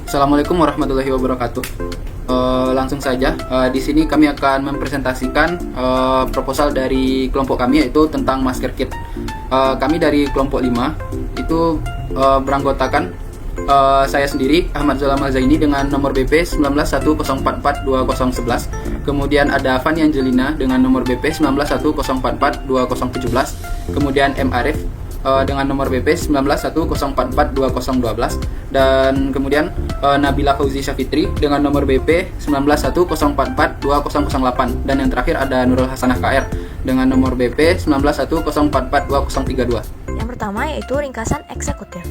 Assalamualaikum warahmatullahi wabarakatuh. Langsung saja, di sini kami akan mempresentasikan proposal dari kelompok kami, yaitu tentang masker kit. Kami dari kelompok 5 itu beranggotakan saya sendiri Ahmad Zulamal Zaini dengan nomor BP 1910442011. Kemudian ada Fani Angelina dengan nomor BP 1910442017. Kemudian M Arif dengan nomor BP 1910442012, dan kemudian Nabila Fauzi Syafitri dengan nomor BP 1910442008, dan yang terakhir ada Nurul Hasanah KR dengan nomor BP 1910442032. Yang pertama yaitu ringkasan eksekutif.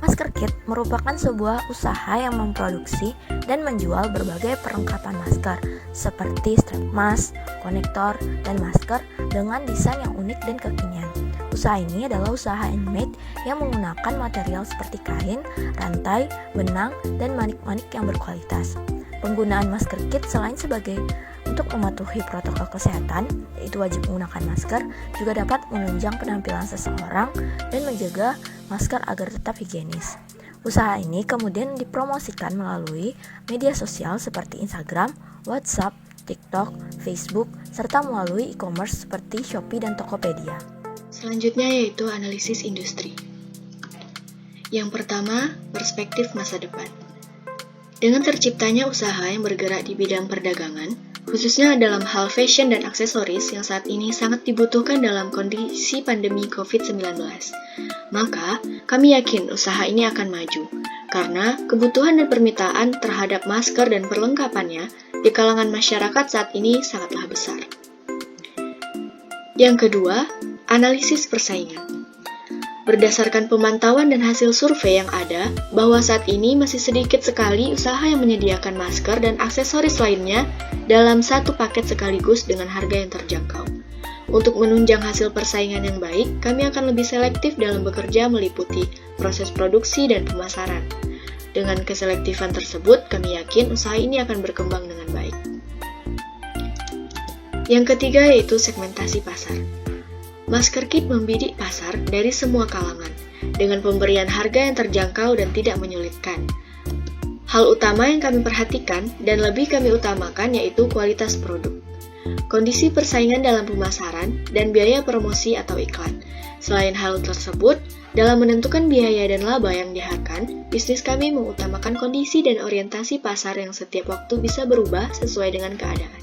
Masker kit merupakan sebuah usaha yang memproduksi dan menjual berbagai perlengkapan masker seperti strap mask, konektor, dan masker dengan desain yang unik dan kekinian. Usaha ini adalah usaha handmade yang menggunakan material seperti kain, rantai, benang, dan manik-manik yang berkualitas. Penggunaan masker kit selain sebagai untuk mematuhi protokol kesehatan, yaitu wajib menggunakan masker, juga dapat menunjang penampilan seseorang dan menjaga masker agar tetap higienis. Usaha ini kemudian dipromosikan melalui media sosial seperti Instagram, WhatsApp, TikTok, Facebook, serta melalui e-commerce seperti Shopee dan Tokopedia. Selanjutnya yaitu analisis industri. Yang pertama, perspektif masa depan. Dengan terciptanya usaha yang bergerak di bidang perdagangan, khususnya dalam hal fashion dan aksesoris yang saat ini sangat dibutuhkan dalam kondisi pandemi COVID-19, maka kami yakin usaha ini akan maju, karena kebutuhan dan permintaan terhadap masker dan perlengkapannya di kalangan masyarakat saat ini sangatlah besar. Yang kedua, analisis persaingan. Berdasarkan pemantauan dan hasil survei yang ada, bahwa saat ini masih sedikit sekali usaha yang menyediakan masker dan aksesoris lainnya dalam satu paket sekaligus dengan harga yang terjangkau. Untuk menunjang hasil persaingan yang baik, kami akan lebih selektif dalam bekerja meliputi proses produksi dan pemasaran. Dengan keselektifan tersebut, kami yakin usaha ini akan berkembang dengan baik. Yang ketiga yaitu segmentasi pasar. Masker kit membidik pasar dari semua kalangan, dengan pemberian harga yang terjangkau dan tidak menyulitkan. Hal utama yang kami perhatikan dan lebih kami utamakan yaitu kualitas produk, kondisi persaingan dalam pemasaran, dan biaya promosi atau iklan. Selain hal tersebut, dalam menentukan biaya dan laba yang diharapkan, bisnis kami mengutamakan kondisi dan orientasi pasar yang setiap waktu bisa berubah sesuai dengan keadaan.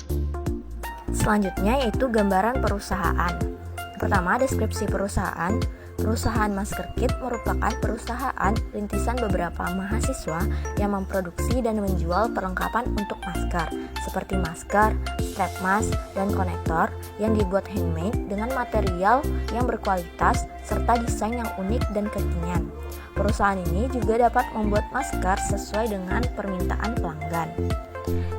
Selanjutnya yaitu gambaran perusahaan. Pertama, deskripsi perusahaan. Perusahaan Masker Kit merupakan perusahaan rintisan beberapa mahasiswa yang memproduksi dan menjual perlengkapan untuk masker, seperti masker, strap mask, dan konektor yang dibuat handmade dengan material yang berkualitas serta desain yang unik dan kekinian. Perusahaan ini juga dapat membuat masker sesuai dengan permintaan pelanggan.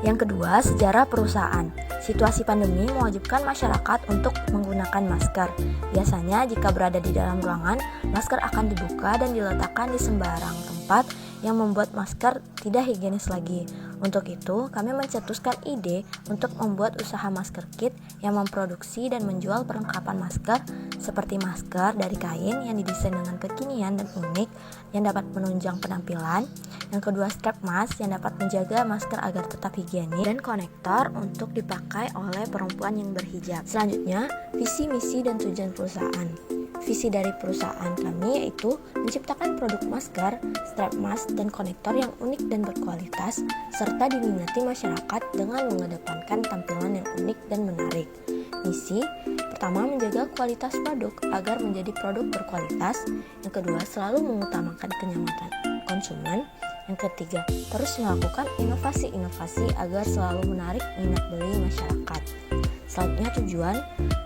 Yang kedua, sejarah perusahaan. Situasi pandemi mewajibkan masyarakat untuk menggunakan masker. Biasanya jika berada di dalam ruangan, masker akan dibuka dan diletakkan di sembarang tempat yang membuat masker tidak higienis lagi. Untuk itu, kami mencetuskan ide untuk membuat usaha masker kit yang memproduksi dan menjual perlengkapan masker seperti masker dari kain yang didesain dengan kekinian dan unik yang dapat menunjang penampilan. Yang kedua, strap mask yang dapat menjaga masker agar tetap higienis, dan konektor untuk dipakai oleh perempuan yang berhijab. Selanjutnya, visi, misi, dan tujuan perusahaan. Visi dari perusahaan kami yaitu menciptakan produk masker, strap mask, dan konektor yang unik dan berkualitas, serta diminati masyarakat dengan mengedepankan tampilan yang unik dan menarik. Misi, pertama menjaga kualitas produk agar menjadi produk berkualitas. Yang kedua, selalu mengutamakan kenyamanan konsumen. Yang ketiga, terus melakukan inovasi-inovasi agar selalu menarik minat beli masyarakat. Selanjutnya tujuan,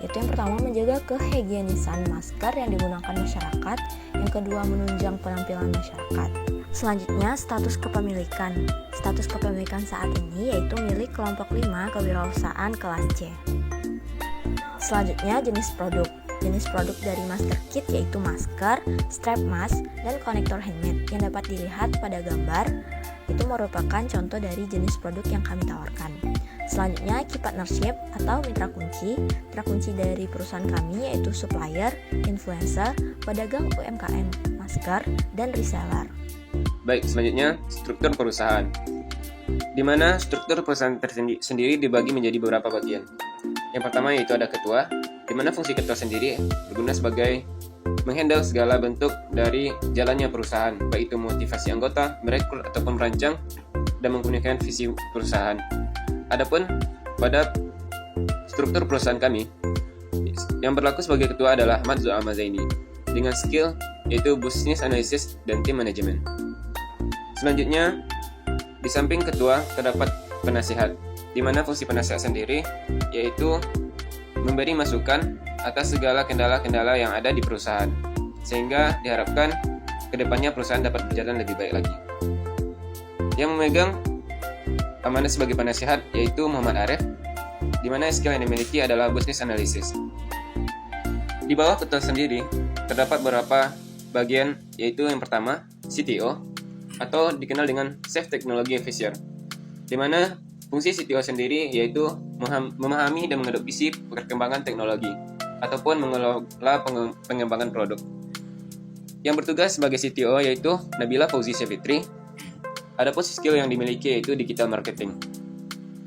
yaitu yang pertama menjaga kehigienisan masker yang digunakan masyarakat, yang kedua menunjang penampilan masyarakat. Selanjutnya status kepemilikan. Status kepemilikan saat ini yaitu milik kelompok 5 kewirausahaan kelas C. Selanjutnya jenis produk. Jenis produk dari masker kit yaitu masker, strap mask, dan konektor handmade yang dapat dilihat pada gambar. Itu merupakan contoh dari jenis produk yang kami tawarkan. Selanjutnya key partnership atau mitra kunci. Mitra kunci dari perusahaan kami yaitu supplier, influencer, pedagang UMKM, masker, dan reseller. Baik, selanjutnya struktur perusahaan, di mana struktur perusahaan sendiri dibagi menjadi beberapa bagian. Yang pertama yaitu ada ketua, di mana fungsi ketua sendiri berguna sebagai menghandle segala bentuk dari jalannya perusahaan, baik itu motivasi anggota, merekrut ataupun merancang dan mengkomunikasikan visi perusahaan. Adapun pada struktur perusahaan kami, yang berlaku sebagai ketua adalah Ahmad Zu'ama Zaini dengan skill yaitu business analysis dan team management. Selanjutnya, di samping ketua terdapat penasihat, di mana fungsi penasihat sendiri yaitu memberi masukan atas segala kendala-kendala yang ada di perusahaan, sehingga diharapkan kedepannya perusahaan dapat berjalan lebih baik lagi. Yang memegang amanah sebagai penasihat yaitu Muhammad Arif, di mana skill yang dimiliki adalah business analysis. Di bawah ketua sendiri terdapat beberapa bagian, yaitu yang pertama CTO atau dikenal dengan Chief Technology Officer, di mana fungsi CTO sendiri yaitu memahami dan mengadopsi perkembangan teknologi ataupun mengelola pengembangan produk. Yang bertugas sebagai CTO yaitu Nabila Fauzi Syafitri. Adapun skill yang dimiliki yaitu digital marketing.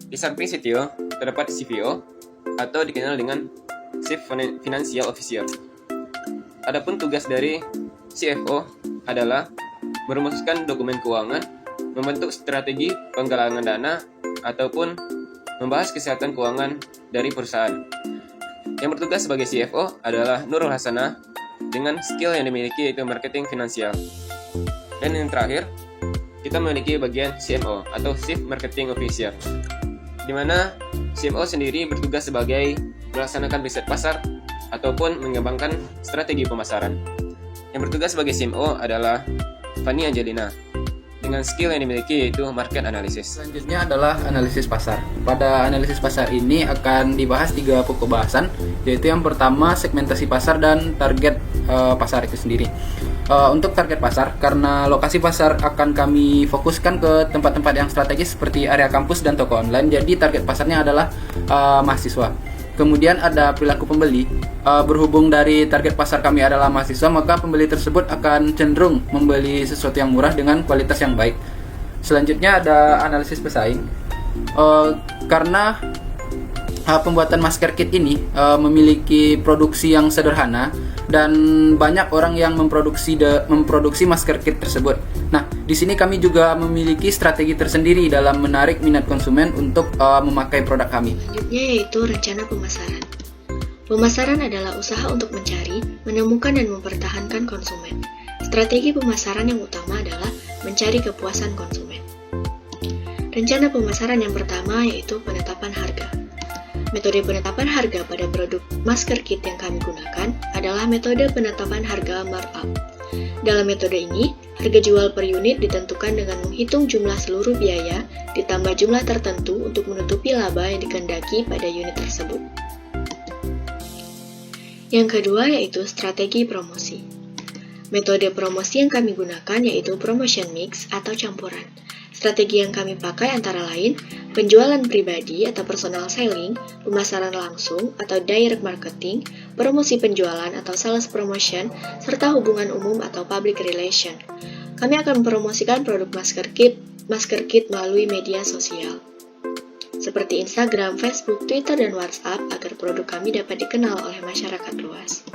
Di samping CTO terdapat CFO atau dikenal dengan Chief Financial Officer. Adapun tugas dari CFO adalah merumuskan dokumen keuangan, membentuk strategi penggalangan dana, ataupun membahas kesehatan keuangan dari perusahaan. Yang bertugas sebagai CFO adalah Nurul Hasanah dengan skill yang dimiliki yaitu marketing finansial. Dan yang terakhir, kita memiliki bagian CMO atau Chief Marketing Officer, di mana CMO sendiri bertugas sebagai melaksanakan riset pasar ataupun mengembangkan strategi pemasaran. Yang bertugas sebagai CMO adalah Fani Angelina dengan skill yang dimiliki yaitu market analysis. Selanjutnya adalah analisis pasar. Pada analisis pasar ini akan dibahas 3 pokok bahasan, yaitu yang pertama segmentasi pasar dan target pasar itu sendiri. Untuk target pasar, karena lokasi pasar akan kami fokuskan ke tempat-tempat yang strategis seperti area kampus dan toko online, jadi target pasarnya adalah mahasiswa. Kemudian ada perilaku pembeli. Berhubung dari target pasar kami adalah mahasiswa, maka pembeli tersebut akan cenderung membeli sesuatu yang murah dengan kualitas yang baik. Selanjutnya ada analisis pesaing. Karena pembuatan masker kit ini memiliki produksi yang sederhana dan banyak orang yang memproduksi masker kit tersebut. Nah, di sini kami juga memiliki strategi tersendiri dalam menarik minat konsumen untuk memakai produk kami. Selanjutnya yaitu rencana pemasaran. Pemasaran adalah usaha untuk mencari, menemukan, dan mempertahankan konsumen. Strategi pemasaran yang utama adalah mencari kepuasan konsumen. Rencana pemasaran yang pertama yaitu penetapan harga. Metode penetapan harga pada produk masker kit yang kami gunakan adalah metode penetapan harga markup. Dalam metode ini, harga jual per unit ditentukan dengan menghitung jumlah seluruh biaya ditambah jumlah tertentu untuk menutupi laba yang dikehendaki pada unit tersebut. Yang kedua yaitu strategi promosi. Metode promosi yang kami gunakan yaitu promotion mix atau campuran. Strategi yang kami pakai antara lain penjualan pribadi atau personal selling, pemasaran langsung atau direct marketing, promosi penjualan atau sales promotion, serta hubungan umum atau public relation. Kami akan mempromosikan produk masker kit melalui media sosial seperti Instagram, Facebook, Twitter, dan WhatsApp agar produk kami dapat dikenal oleh masyarakat luas.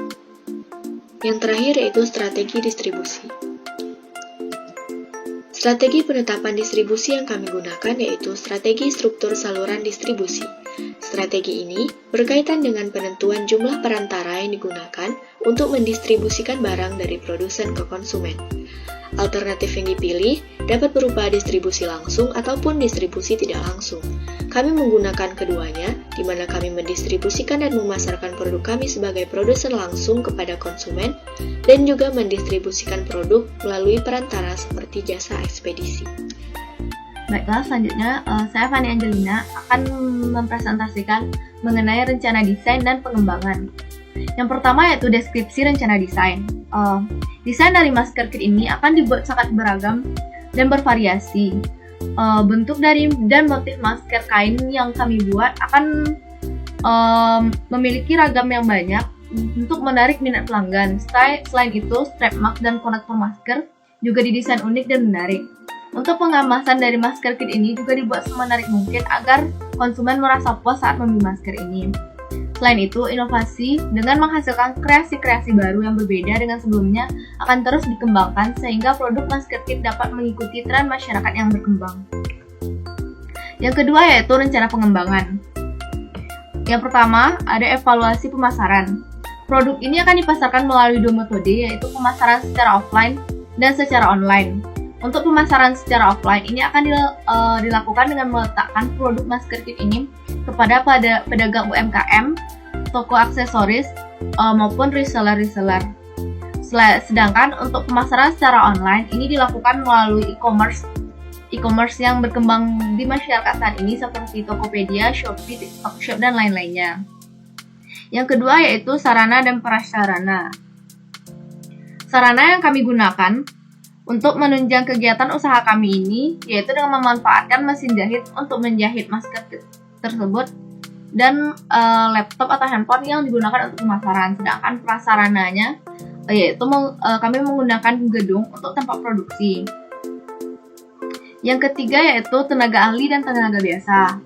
Yang terakhir yaitu strategi distribusi. Strategi penetapan distribusi yang kami gunakan yaitu strategi struktur saluran distribusi. Strategi ini berkaitan dengan penentuan jumlah perantara yang digunakan untuk mendistribusikan barang dari produsen ke konsumen. Alternatif yang dipilih dapat berupa distribusi langsung ataupun distribusi tidak langsung. Kami menggunakan keduanya, di mana kami mendistribusikan dan memasarkan produk kami sebagai produsen langsung kepada konsumen, dan juga mendistribusikan produk melalui perantara seperti jasa ekspedisi. Baiklah, selanjutnya saya Fani Angelina akan mempresentasikan mengenai rencana desain dan pengembangan. Yang pertama yaitu deskripsi rencana desain. Desain dari masker kit ini akan dibuat sangat beragam dan bervariasi. Bentuk dari dan motif masker kain yang kami buat akan memiliki ragam yang banyak untuk menarik minat pelanggan. Selain itu, strap mask dan konektor masker juga didesain unik dan menarik. Untuk pengemasan dari masker kit ini juga dibuat semenarik mungkin agar konsumen merasa puas saat membeli masker ini. Selain itu, inovasi dengan menghasilkan kreasi-kreasi baru yang berbeda dengan sebelumnya akan terus dikembangkan sehingga produk masker kit dapat mengikuti tren masyarakat yang berkembang. Yang kedua yaitu rencana pengembangan. Yang pertama, ada evaluasi pemasaran. Produk ini akan dipasarkan melalui dua metode, yaitu pemasaran secara offline dan secara online. Untuk pemasaran secara offline ini akan dilakukan dengan meletakkan produk masker kit ini kepada pedagang UMKM, toko aksesoris, maupun reseller-reseller. Sedangkan untuk pemasaran secara online ini dilakukan melalui e-commerce yang berkembang di masyarakat saat ini seperti Tokopedia, Shopee, TikTok Shop, dan lain-lainnya. Yang kedua yaitu sarana dan prasarana. Sarana yang kami gunakan untuk menunjang kegiatan usaha kami ini yaitu dengan memanfaatkan mesin jahit untuk menjahit masker tersebut dan laptop atau handphone yang digunakan untuk pemasaran. Sedangkan prasarananya yaitu kami menggunakan gedung untuk tempat produksi. Yang ketiga yaitu tenaga ahli dan tenaga biasa.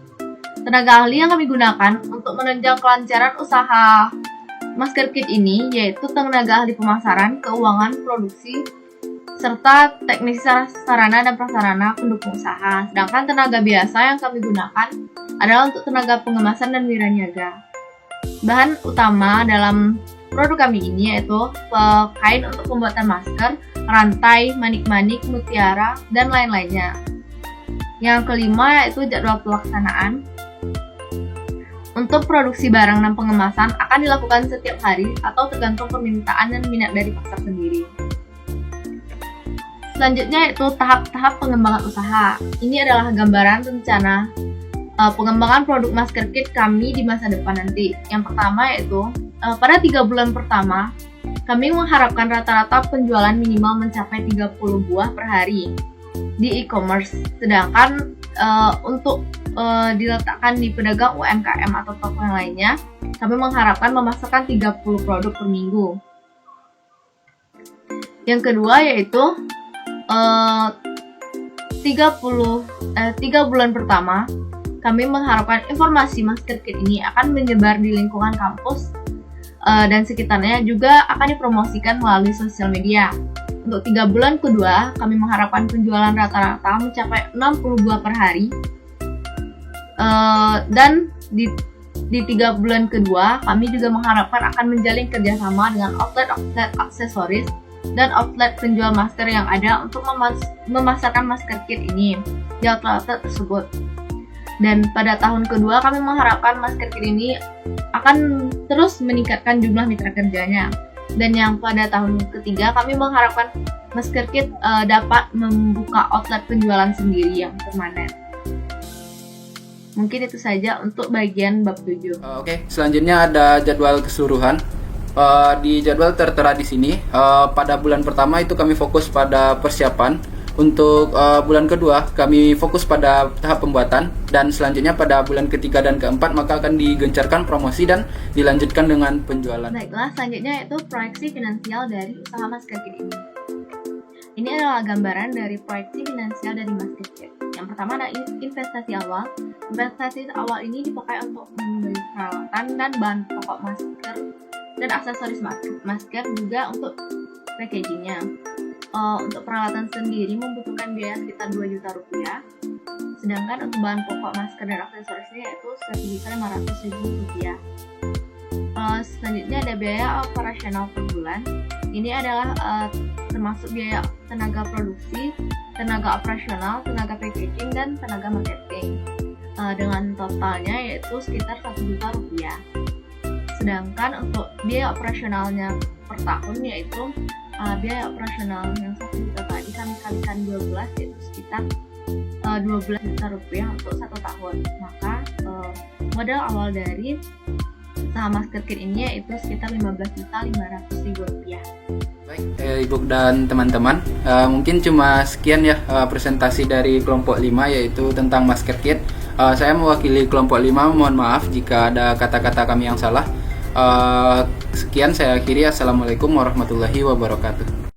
Tenaga ahli yang kami gunakan untuk menunjang kelancaran usaha masker kit ini yaitu tenaga ahli pemasaran, keuangan, produksi, serta teknisi sarana dan prasarana pendukung usaha. Sedangkan tenaga biasa yang kami gunakan adalah untuk tenaga pengemasan dan wiraniaga. Bahan utama dalam produk kami ini yaitu kain untuk pembuatan masker, rantai, manik-manik, mutiara, dan lain-lainnya. Yang kelima yaitu jadwal pelaksanaan. Untuk produksi barang dan pengemasan akan dilakukan setiap hari atau tergantung permintaan dan minat dari pasar sendiri. Selanjutnya yaitu tahap-tahap pengembangan usaha. Ini adalah gambaran rencana pengembangan produk masker kit kami di masa depan nanti. Yang pertama yaitu pada 3 bulan pertama kami mengharapkan rata-rata penjualan minimal mencapai 30 buah per hari di e-commerce. Sedangkan untuk diletakkan di pedagang UMKM atau toko yang lainnya, kami mengharapkan memasarkan 30 produk per minggu. Yang kedua yaitu 3 bulan pertama, kami mengharapkan informasi masker kit ini akan menyebar di lingkungan kampus dan sekitarnya, juga akan dipromosikan melalui sosial media. Untuk 3 bulan kedua, kami mengharapkan penjualan rata-rata mencapai 60 buah per hari. Dan di 3 bulan kedua, kami juga mengharapkan akan menjalin kerjasama dengan outlet aksesoris dan outlet penjual masker yang ada untuk memasarkan masker kit ini di outlet tersebut. Dan pada tahun kedua, kami mengharapkan masker kit ini akan terus meningkatkan jumlah mitra kerjanya. Dan yang pada tahun ketiga, kami mengharapkan masker kit dapat membuka outlet penjualan sendiri yang permanen. Mungkin itu saja untuk bagian bab 7. Oke, selanjutnya ada jadwal keseluruhan. Di jadwal tertera di sini, pada bulan pertama itu kami fokus pada persiapan. Untuk bulan kedua kami fokus pada tahap pembuatan, dan selanjutnya pada bulan ketiga dan keempat maka akan digencarkan promosi dan dilanjutkan dengan penjualan. Baiklah, selanjutnya yaitu proyeksi finansial dari usaha masker kit ini. Ini adalah gambaran dari proyeksi finansial dari masker kit. Yang pertama ada investasi awal. Investasi awal ini dipakai untuk membeli peralatan dan bahan pokok masker dan aksesoris masker, juga untuk packagingnya. Untuk peralatan sendiri membutuhkan biaya sekitar 2 juta rupiah. Sedangkan untuk bahan pokok masker dan aksesorisnya yaitu 1.500.000 rupiah. Selanjutnya ada biaya operasional per bulan. Ini adalah termasuk biaya tenaga produksi, tenaga operasional, tenaga packaging, dan tenaga marketing. Dengan totalnya yaitu sekitar 1 juta rupiah. Sedangkan untuk biaya operasionalnya per tahun yaitu biaya operasional yang 1 juta tadi kami kalikan 12 yaitu sekitar 12 juta rupiah untuk 1 tahun. Maka modal awal dari usaha masker kit ini yaitu sekitar 15.500.000 rupiah. Baik, Ibu dan teman-teman, mungkin cuma sekian ya presentasi dari kelompok 5 yaitu tentang masker kit. Saya mewakili kelompok 5, mohon maaf jika ada kata-kata kami yang salah. Sekian saya akhiri. Assalamualaikum warahmatullahi wabarakatuh.